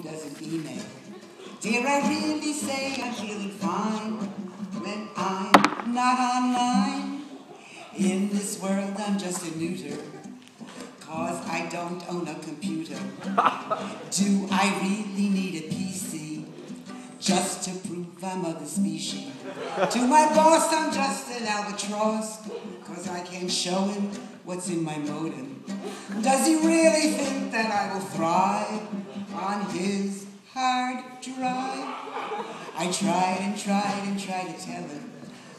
who doesn't email. Dare I really say I'm feeling fine when I'm not online? In this world I'm just a neuter, 'cause I don't own a computer. Do I really need a PC just to prove I'm of the species? To my boss I'm just an albatross, 'cause I can't show him what's in my modem. Does he really think that I will thrive on his hard drive? I tried and tried and tried to tell him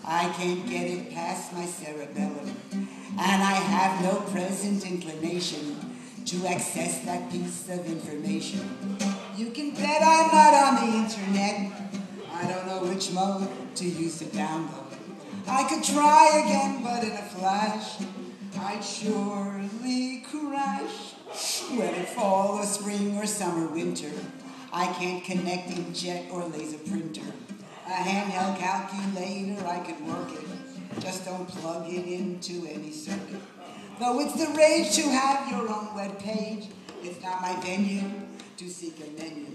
I can't get it past my cerebellum, and I have no present inclination to access that piece of information. You can bet I'm not on the internet. I don't know which mode to use to download. I could try again, but in a flash I'd surely crash. Whether fall or spring or summer, winter, I can't connect inkjet or laser printer. A handheld calculator, I could work it, just don't plug it into any circuit. Though it's the rage to have your own web page, it's not my venue to seek a menu.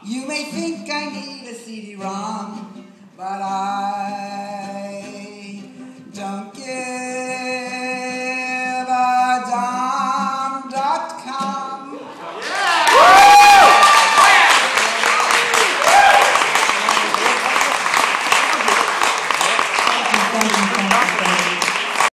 You may think I need a CD-ROM, but